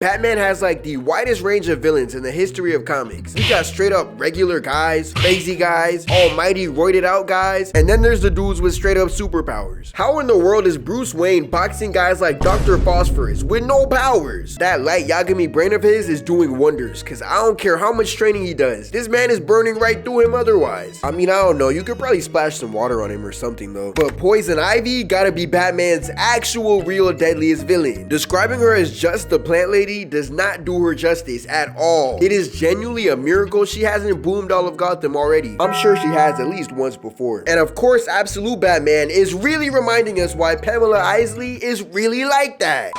Batman has like the widest range of villains in the history of comics. We got straight up regular guys, crazy guys, almighty roided out guys, and then there's the dudes with straight up superpowers. How in the world is Bruce Wayne boxing guys like Dr. Phosphorus with no powers? That light Yagami brain of his is doing wonders, cause I don't care how much training he does. This man is burning right through him otherwise. I mean, I don't know, you could probably splash some water on him or something though. But Poison Ivy gotta be Batman's actual real deadliest villain. Describing her as just the plant lady does not do her justice at all. It is genuinely a miracle she hasn't boomed all of Gotham already. I'm sure she has at least once before. And of course, Absolute Batman is really reminding us why Pamela Isley is really like that.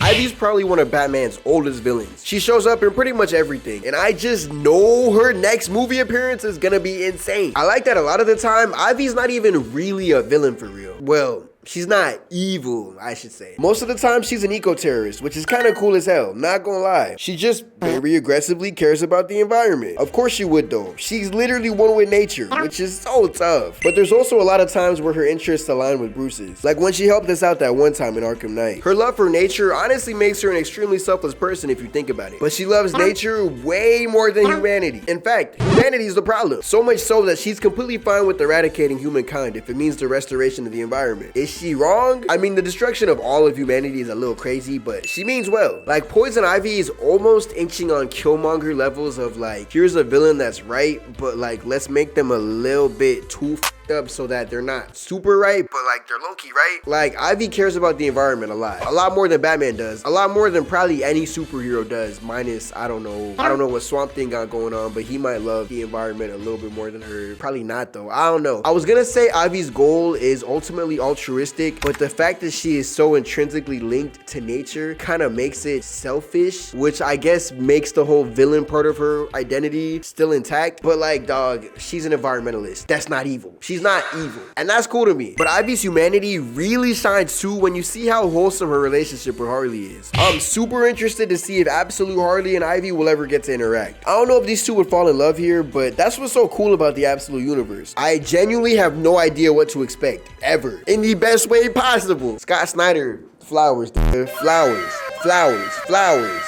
Ivy's probably one of Batman's oldest villains. She shows up in pretty much everything, and I just know her next movie appearance is gonna be insane. I like that a lot of the time, Ivy's not even really a villain for real. Well, she's not evil, I should say. Most of the time, she's an eco-terrorist, which is kind of cool as hell, not gonna lie. She just very aggressively cares about the environment. Of course she would though. She's literally one with nature, which is so tough. But there's also a lot of times where her interests align with Bruce's. Like when she helped us out that one time in Arkham Knight. Her love for nature honestly makes her an extremely selfless person if you think about it. But she loves nature way more than humanity. In fact, humanity is the problem. So much so that she's completely fine with eradicating humankind if it means the restoration of the environment. Is she wrong? I mean, the destruction of all of humanity is a little crazy, but she means well. Like, Poison Ivy is almost inching on Killmonger levels of like, here's a villain that's right, but like, let's make them a little bit too up so that they're not super right, but like they're low-key right. Like, Ivy cares about the environment a lot more than Batman does, a lot more than probably any superhero does, minus I don't know what Swamp Thing got going on, but he might love the environment a little bit more than her. Probably not though, I don't know. I was gonna say Ivy's goal is ultimately altruistic, but the fact that she is so intrinsically linked to nature kind of makes it selfish, which I guess makes the whole villain part of her identity still intact. But like, dog, she's an environmentalist. That's not evil. She's not evil, and that's cool to me. But Ivy's humanity really shines too when you see how wholesome her relationship with Harley is. I'm super interested to see if Absolute Harley and Ivy will ever get to interact. I don't know if these two would fall in love here, but that's what's so cool about the Absolute universe. I genuinely have no idea what to expect, ever, in the best way possible. Scott Snyder, flowers, flowers.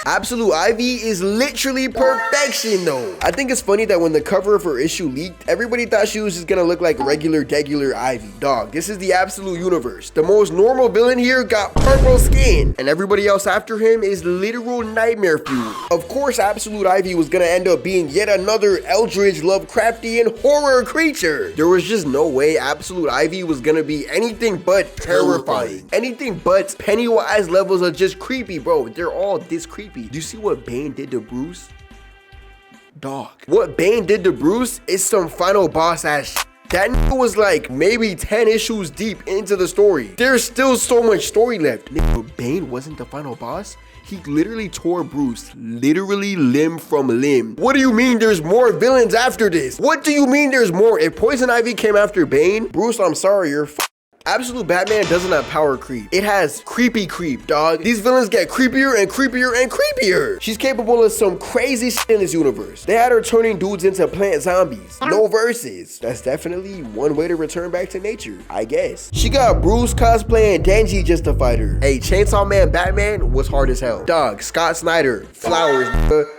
Absolute Ivy is literally perfection though. I think it's funny that when the cover of her issue leaked, everybody thought she was just gonna look like regular Ivy. Dog, this is the Absolute universe. The most normal villain here got purple skin, and everybody else after him is literal nightmare fuel. Of course, Absolute Ivy was gonna end up being yet another Eldritch Lovecraftian horror creature. There was just no way Absolute Ivy was gonna be anything but terrifying. Anything but Pennywise levels of just creepy, bro. They're all this creepy. Do you see what Bane did to Bruce? Dog. What Bane did to Bruce is some final boss ass shit. That nigga was like maybe 10 issues deep into the story. There's still so much story left. Nigga, Bane wasn't the final boss. He literally tore Bruce literally limb from limb. What do you mean there's more villains after this? What do you mean there's more? If Poison Ivy came after Bane, Bruce, I'm sorry, you're Absolute Batman doesn't have power creep. It has creepy creep, dog. These villains get creepier and creepier and creepier. She's capable of some crazy shit in this universe. They had her turning dudes into plant zombies. No verses. That's definitely one way to return back to nature, I guess. She got Bruce cosplaying Denji just to fight her. Hey, Chainsaw Man Batman was hard as hell. Dog, Scott Snyder, flowers,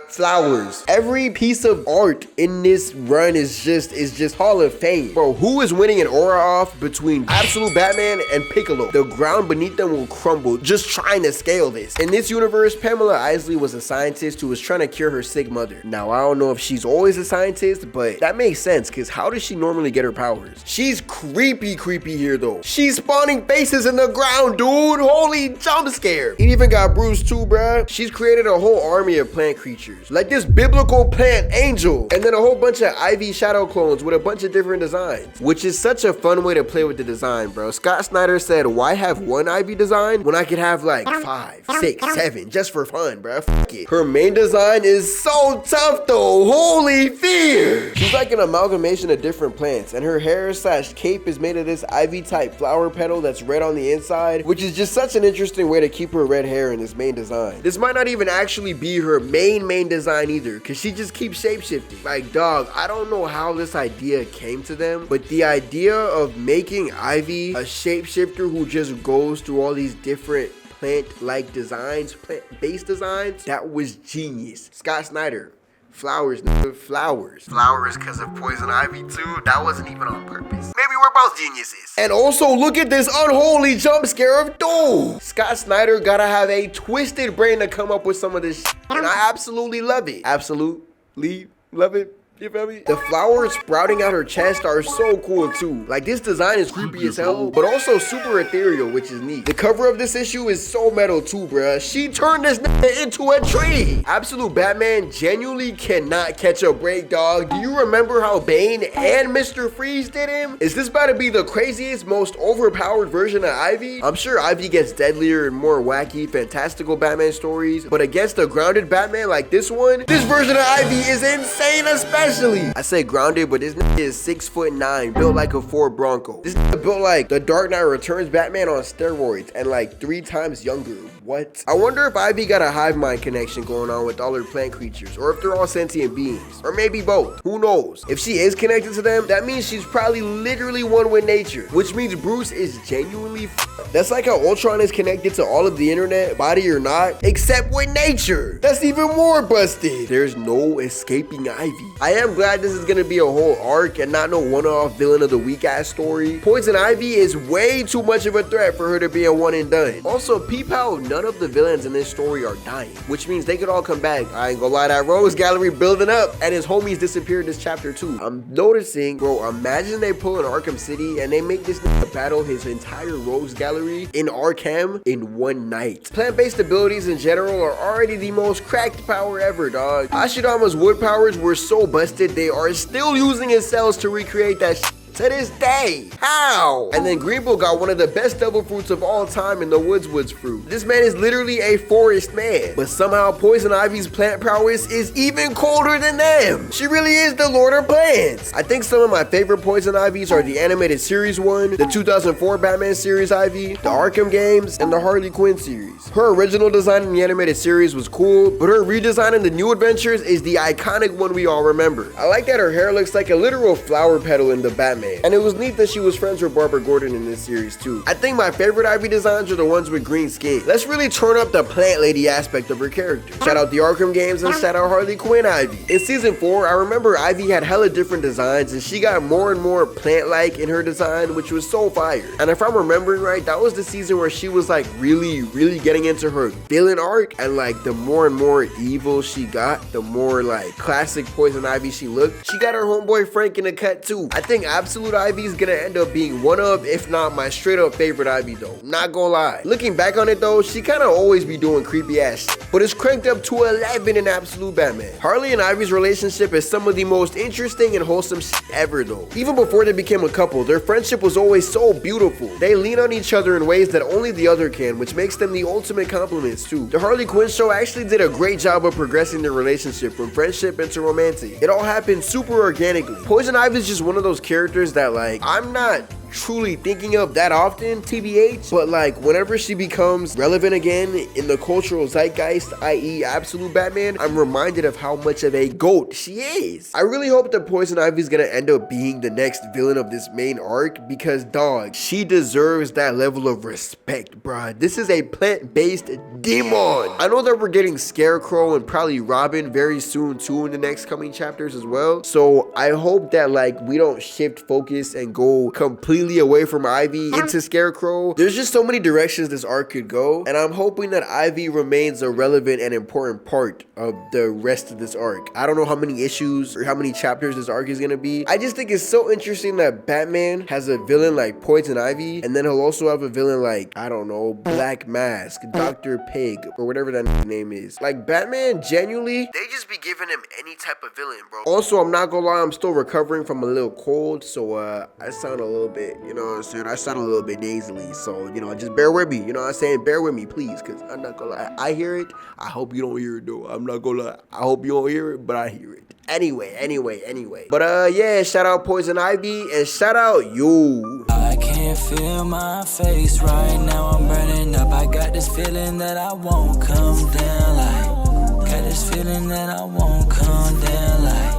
flowers. Every piece of art in this run is just Hall of Fame. Bro, who is winning an aura off between Absolute Batman and Piccolo? The ground beneath them will crumble just trying to scale this. In this universe, Pamela Isley was a scientist who was trying to cure her sick mother. Now, I don't know if she's always a scientist, but that makes sense because how does she normally get her powers? She's creepy here though. She's spawning faces in the ground, dude. Holy jump scare. He even got Bruce too, bruh. She's created a whole army of plant creatures. Like this biblical plant angel, and then a whole bunch of Ivy shadow clones with a bunch of different designs, which is such a fun way to play with the design, bro. Scott Snyder said, why have one Ivy design when I could have like 5, 6, 7 just for fun, bro? Fuck it. Her main design is so tough though. Holy fear. She's like an amalgamation of different plants, and her hair / cape is made of this Ivy type flower petal that's red on the inside, which is just such an interesting way to keep her red hair in this main design. This might not even actually be her main design either, because she just keeps shape-shifting. Like, dog, I don't know how this idea came to them, but the idea of making Ivy a shapeshifter who just goes through all these different plant-like designs, plant-based designs, that was genius. Scott Snyder. Flowers, nigga, flowers. Flowers because of Poison Ivy too. That wasn't even on purpose. Maybe we're both geniuses. And also look at this unholy jump scare of doom. Scott Snyder gotta have a twisted brain to come up with some of this shit. And I absolutely love it. Absolutely love it. You feel me? The flowers sprouting out her chest are so cool too. Like, this design is creepy as hell, but also super ethereal, which is neat. The cover of this issue is so metal too, bruh. She turned this nigga into a tree. Absolute Batman genuinely cannot catch a break, dog. Do you remember how Bane and Mr. Freeze did him? Is this about to be the craziest, most overpowered version of Ivy? I'm sure Ivy gets deadlier and more wacky, fantastical Batman stories, but against a grounded Batman like this one, this version of Ivy is insane, especially. I say grounded, but this nigga is 6'9", built like a Ford Bronco. This nigga built like the Dark Knight Returns Batman on steroids and like 3 times younger. What? I wonder if Ivy got a hive mind connection going on with all her plant creatures, or if they're all sentient beings, or maybe both. Who knows? If she is connected to them, that means she's probably literally one with nature, which means Bruce is genuinely That's like how Ultron is connected to all of the internet, body or not, except with nature. That's even more busted. There's no escaping Ivy. I am glad this is gonna be a whole arc and not no one-off villain of the week ass story. Poison Ivy is way too much of a threat for her to be a one and done. Also, peep how none of the villains in this story are dying, which means they could all come back. I ain't gonna lie, that Rose Gallery building up, and his homies disappeared this chapter too. I'm noticing, bro, imagine they pull in Arkham City and they make this nigga battle his entire Rose Gallery in Arkham in one night. Plant-based abilities in general are already the most cracked power ever, dog. Ashidama's wood powers were so busted, they are still using his cells to recreate that shit to this day. How? And then Greenville got one of the best devil fruits of all time in the Woods fruit. This man is literally a forest man, but somehow Poison Ivy's plant prowess is even colder than them. She really is the Lord of Plants. I think some of my favorite Poison Ivies are the animated series one, the 2004 Batman series Ivy, the Arkham games, and the Harley Quinn series. Her original design in the animated series was cool, but her redesign in the New Adventures is the iconic one we all remember. I like that her hair looks like a literal flower petal in the Batman. And it was neat that she was friends with Barbara Gordon in this series too. I think my favorite Ivy designs are the ones with green skin. Let's really turn up the plant lady aspect of her character. Shout out the Arkham games and shout out Harley Quinn Ivy. In season 4, I remember Ivy had hella different designs and she got more and more plant-like in her design, which was so fire. And if I'm remembering right, that was the season where she was like really getting into her villain arc, and like the more and more evil she got, the more like classic Poison Ivy she looked. She got her homeboy Frank in the cut too. I think Absolute Ivy is gonna end up being one of, if not my straight up favorite Ivy though. Not gonna lie. Looking back on it though, she kinda always be doing creepy ass shit, but it's cranked up to 11 in Absolute Batman. Harley and Ivy's relationship is some of the most interesting and wholesome shit ever though. Even before they became a couple, their friendship was always so beautiful. They lean on each other in ways that only the other can, which makes them the ultimate compliments too. The Harley Quinn show actually did a great job of progressing their relationship from friendship into romantic. It all happened super organically. Poison Ivy is just one of those characters that like I'm not truly thinking of that often, TBH, but like whenever she becomes relevant again in the cultural zeitgeist, i.e. Absolute Batman, I'm reminded of how much of a GOAT she is. I really hope that Poison Ivy is gonna end up being the next villain of this main arc, because dog, she deserves that level of respect, bruh. This is a plant-based demon. I know that we're getting Scarecrow and probably Robin very soon too in the next coming chapters as well, so I hope that like we don't shift focus and go completely away from Ivy into Scarecrow. There's just so many directions this arc could go, and I'm hoping that Ivy remains a relevant and important part of the rest of this arc. I don't know how many issues or how many chapters this arc is gonna be. I just think it's so interesting that Batman has a villain like Poison Ivy, and then he'll also have a villain like, I don't know, Black Mask, Dr. Pig, or whatever that name is. Like Batman, genuinely, they just be giving him any type of villain, bro. Also, I'm not gonna lie, I'm still recovering from a little cold, so I sound a little bit, you know what I'm saying? I sound a little bit nasally, so, you know, just bear with me. You know what I'm saying? Bear with me, please, because I'm not gonna lie. I hear it. I hope you don't hear it, though. I'm not gonna lie. I hope you don't hear it, but I hear it. Anyway. But, yeah, shout out Poison Ivy, and shout out you. I can't feel my face right now. I'm burning up. I got this feeling that I won't come down like. Got this feeling that I won't come down like.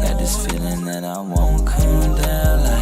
Got this feeling that I won't come down like.